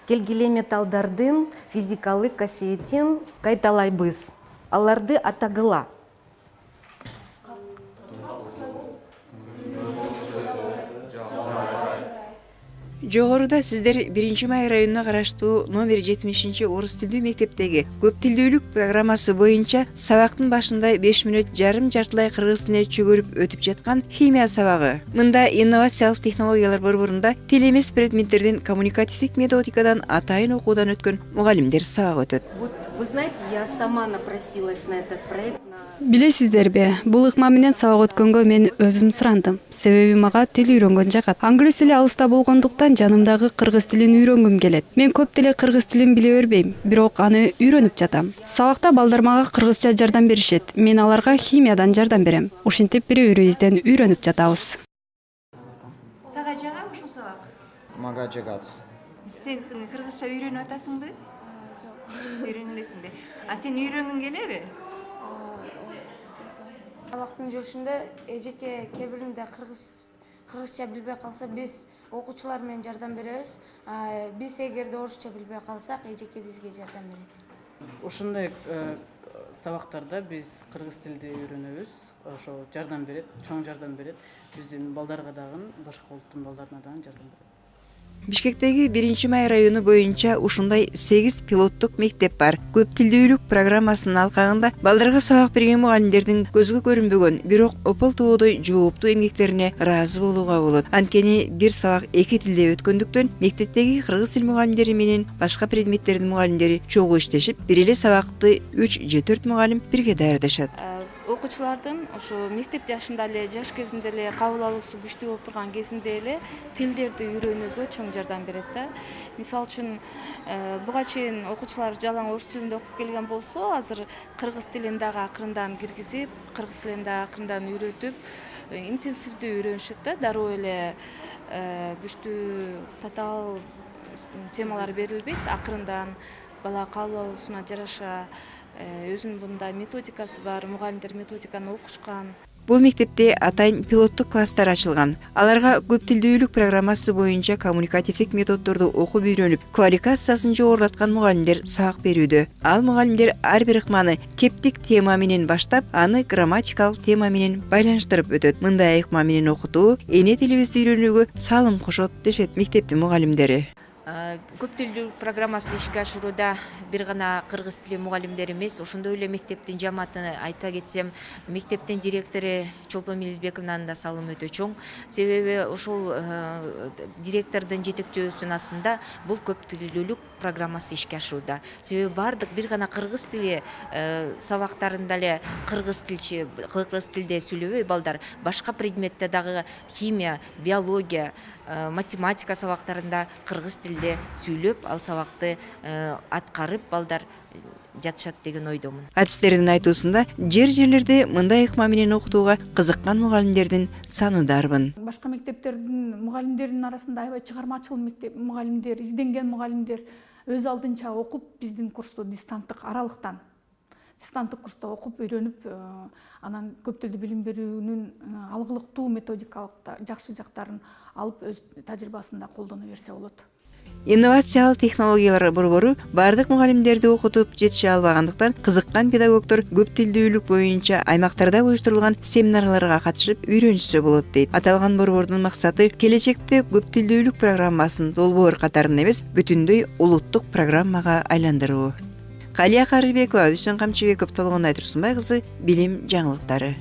келгиле металлдардын физикалык касиетин кайталайбыз. Аларды атагыла. Жогоруда сиздер 1-Май районуна караштуу номер 70-орус тилдүү мектептеги көп тилдүүлүк программасы боюнча сабактын башында 5 мүнөт жарым жартылай кыргыз тилине чөгөрүп өтүп жаткан химия сабагы. Мында инновациялык технологиялар борборунда тил эмес предметтердин коммуникативдик методикадан атайын окуудан өткөн мугалимдер сабак өтөт. Вот вы знаете, я сама напросилась на этот проект. Билесиздерби, бул ыкма менен сабак өткөнгө мен өзүм сурандым. Себеби мага тил үйрөнгөн жагат. Англис тили алыста болгондуктан жанымдагы кыргыз тилин үйрөнгүм келет. Мен көп деле кыргыз тилин биле бербейм, бирок аны үйрөнүп жатам. Сабакта балдар мага кыргызча жардам беришет. Мен аларга химиядан жардам берем. Ушинтип бири-бирибизден үйрөнүп жатабыз. Сага жагат ушул сабак? Мага жагат. Сен кыргызча үйрөнүп атасыңбы? Жок. Үйрөнөсүңбү? А сен үйрөнгүң келеби? Сабактын жүрүшүндө эжеке кээ биринде кыргызча билбей калса биз окуучулар менен жардам беребиз. Биз эгерде орусча билбей калсак эжеке бизге жардам берет. Ушундай сабактарда биз кыргыз тилди үйрөнөбүз. Ошо жардам берет, чоң жардам берет. Биздин балдарга дагы, башка улуттун балдарына дагы жардам берет. Бишкектеги 1-Май району боюнча ушундай 8 пилоттук мектеп бар. Көп тилдүүлүк программасынын алкагында балдарга сабак берген мугалимдердин көзгө көрүнбөгөн, бирок опол-тоодой жооптуу эмгектерине ыраазы болууга болот. Анткени бир сабак 2 тилде өткөндүктөн мектептеги кыргыз тил мугалимдери менен башка предметтердин мугалимдери чогуу иштешип, бир эле сабакты 3 же 4 мугалим бирге даярдашат. Окуучулардын ошо мектеп жашында эле, жаш кезинде эле кабыл алуусу күчтүү болуп турган кезинде эле тилдерди үйрөнүүгө чоң жардам берет да. Мисалы үчүн буга чейин окуучулар жалаң орус тилинде окуп келген болсо, азыр кыргыз тилин дагы акырындан киргизип, кыргыз тилин дагы акырындан үйрөтүп, интенсивдүү үйрөнүшөт да. Дароо эле күчтүү татаал темалар берилбейт. Акырындан бала кабыл алуусуна жараша өзүнүн мындай методикасы бар, мугалимдер методиканы окушкан. Бул мектепте атайын пилоттук класстар ачылган. Аларга көп тилдүүлүк программасы боюнча коммуникативдик методдорду окуп үйрөнүп, квалификациясын жогорулаткан мугалимдер сабак берүүдө. Ал мугалимдер ар бир ыкманы кептик тема менен баштап, аны грамматикалык тема менен байланыштырып өтөт. Мындай ыкма менен окутуу эне тилибизди үйрөнүүгө салым кошот дешет мектептин мугалимдери. Көп тилдүү программасын ишке ашырууда бир гана кыргыз тили мугалимдери эмес, ошондой эле мектептин жамаатын айта кетсем, мектептин директору Чолпон Мелизбековнун да салымы өтө чоң. Себеби ошол директордун жетектөөсүнүн астында бул көп тилдүүлүк программасы ишке ашууда. Себеби бардык бир гана кыргыз тили сабактарында эле кыргыз тилде сүйлөбөй балдар, башка предметте дагы химия, биология, математика сабактарында кыргыз тилде сүйлөп, ал сабакты аткарып балдар жатышат деген ойдомун. Адистердин айтуусунда жерлерде мындай ыкма менен окутууга кызыккан мугалимдердин саны дарбын. Башка мектептердин мугалимдеринин арасында аябай чыгармачыл мугалимдер, изденген мугалимдер өз алдынча окуп, биздин курсту дистанттык курста окуп үйрөнүп, анан көп тилдүү билим берүүнүн алгылыктуу методикалык жакшы жактарын алып өз тажрыйбасында колдоно берсе болот. Инновациялык технологиялар борбору бардык мугалимдерди окутуп жетише албагандыктан кызыккан педагогдор көп тилдүүлүк боюнча аймактарда уюштурулган семинарларга катышып үйрөнүшсө болот дейт. Аталган борбордун максаты келечекте көп тилдүүлүк программасын долбоор катарында эмес, бүтүндөй улуттук программага айландыруу. Калия Карыбекова, Үсөн Камчыбеков, Толгонай Турсунбай кызы, билим жаңылыктары.